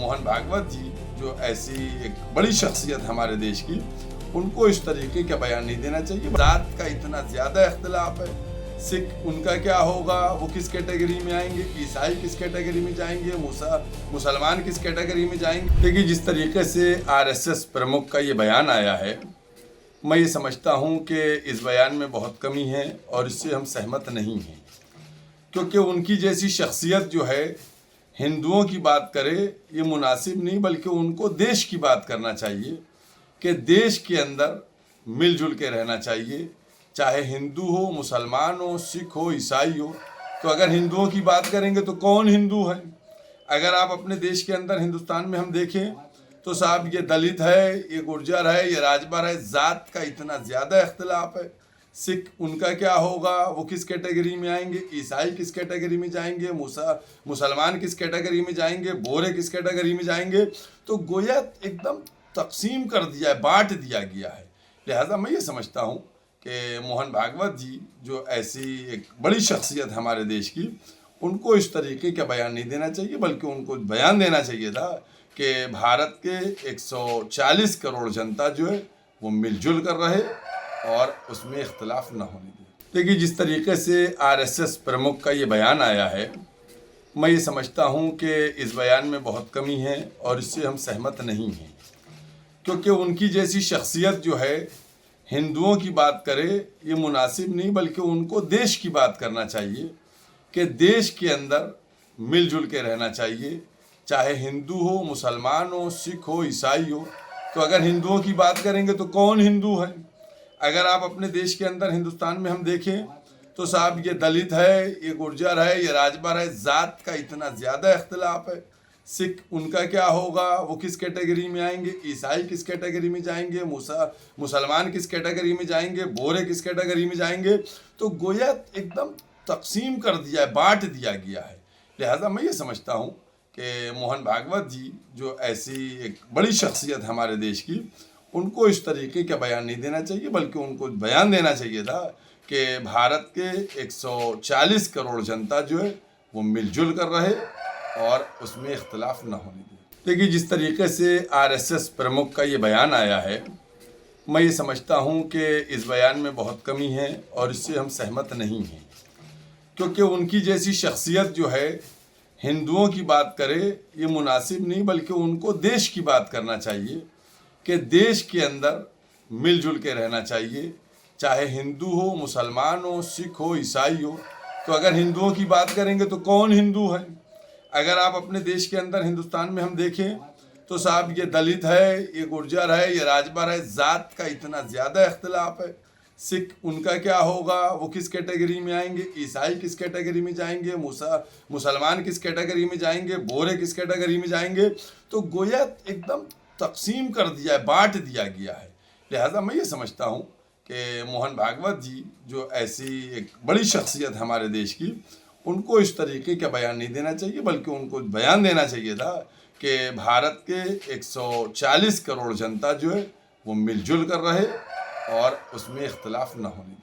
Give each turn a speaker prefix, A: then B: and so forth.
A: मोहन भागवत जी जो ऐसी एक बड़ी शख्सियत हमारे देश की, उनको इस तरीके का बयान नहीं देना चाहिए। जात का इतना ज़्यादा इख्तिलाफ है, सिख उनका क्या होगा, वो किस कैटेगरी में आएंगे, ईसाई किस कैटेगरी में जाएंगे, मुसलमान किस कैटेगरी में जाएंगे। देखिए, जिस तरीके से आरएसएस प्रमुख का ये बयान आया है, मैं ये समझता हूँ कि इस बयान में बहुत कमी है और इससे हम सहमत नहीं हैं, क्योंकि उनकी जैसी शख्सियत जो है हिंदुओं की बात करे ये मुनासिब नहीं, बल्कि उनको देश की बात करना चाहिए कि देश के अंदर मिलजुल के रहना चाहिए, चाहे हिंदू हो, मुसलमान हो, सिख हो, ईसाई हो। तो अगर हिंदुओं की बात करेंगे तो कौन हिंदू है? अगर आप अपने देश के अंदर हिंदुस्तान में हम देखें तो साहब ये दलित है, ये गुर्जर है, ये राजभर है, ज़ात का इतना ज़्यादा इख्तिलाफ है। सिख उनका क्या होगा, वो किस कैटेगरी में आएंगे, ईसाई किस कैटेगरी में जाएंगे, मुसलमान किस कैटेगरी में जाएंगे, बोरे किस कैटेगरी में जाएंगे। तो गोया एकदम तकसीम कर दिया है, बांट दिया गया है। लिहाजा मैं ये समझता हूँ कि मोहन भागवत जी जो ऐसी एक बड़ी शख्सियत हमारे देश की, उनको इस तरीके का बयान नहीं देना चाहिए, बल्कि उनको बयान देना चाहिए था कि भारत के 140 करोड़ जनता जो है वो मिलजुल कर रहे और उसमें इख्तिलाफ न होने दे। देखिए, जिस तरीके से आरएसएस प्रमुख का ये बयान आया है, मैं ये समझता हूँ कि इस बयान में बहुत कमी है और इससे हम सहमत नहीं हैं, क्योंकि उनकी जैसी शख्सियत जो है हिंदुओं की बात करे ये मुनासिब नहीं, बल्कि उनको देश की बात करना चाहिए कि देश के अंदर मिलजुल के रहना चाहिए, चाहे हिंदू हो, मुसलमान हो, सिख हो, ईसाई हो। तो अगर हिंदुओं की बात करेंगे तो कौन हिंदू है? अगर आप अपने देश के अंदर हिंदुस्तान में हम देखें तो साहब ये दलित है, ये गुर्जर है, ये राजभर है, ज़ात का इतना ज़्यादा इख्तिलाफ है। सिख उनका क्या होगा, वो किस कैटेगरी में आएंगे, ईसाई किस कैटेगरी में जाएंगे, मुसलमान किस कैटेगरी में जाएंगे, बोरे किस कैटेगरी में जाएंगे। तो गोया एकदम तकसीम कर दिया है, बांट दिया गया है। लिहाजा मैं ये समझता हूँ कि मोहन भागवत जी जो ऐसी एक बड़ी शख्सियत हमारे देश की, उनको इस तरीके का बयान नहीं देना चाहिए, बल्कि उनको बयान देना चाहिए था कि भारत के 140 करोड़ जनता जो है वो मिलजुल कर रहे और उसमें इख्तिलाफ न होने दे। देखिए, जिस तरीके से आरएसएस प्रमुख का ये बयान आया है, मैं ये समझता हूँ कि इस बयान में बहुत कमी है और इससे हम सहमत नहीं हैं, क्योंकि उनकी जैसी शख्सियत जो है हिंदुओं की बात करे ये मुनासिब नहीं, बल्कि उनको देश की बात करना चाहिए कि देश के अंदर मिलजुल के रहना चाहिए, चाहे हिंदू हो, मुसलमान हो, सिख हो, ईसाई हो। तो अगर हिंदुओं की बात करेंगे तो कौन हिंदू है? अगर आप अपने देश के अंदर हिंदुस्तान में हम देखें तो साहब ये दलित है, ये गुर्जर है, ये राजभर है, ज़ात का इतना ज़्यादा इख्तिलाफ है। सिख उनका क्या होगा, वो किस कैटेगरी में आएंगे, ईसाई किस कैटेगरी में जाएंगे, मुसलमान किस कैटेगरी में जाएंगे, बोरे किस कैटेगरी में जाएंगे। तो गोया एकदम तकसीम कर दिया है, बांट दिया गया है। लिहाजा मैं ये समझता हूँ कि मोहन भागवत जी जो ऐसी एक बड़ी शख्सियत हमारे देश की, उनको इस तरीके का बयान नहीं देना चाहिए, बल्कि उनको बयान देना चाहिए था कि भारत के 140 करोड़ जनता जो है वो मिलजुल कर रहे और उसमें इख्तिलाफ न होने दे।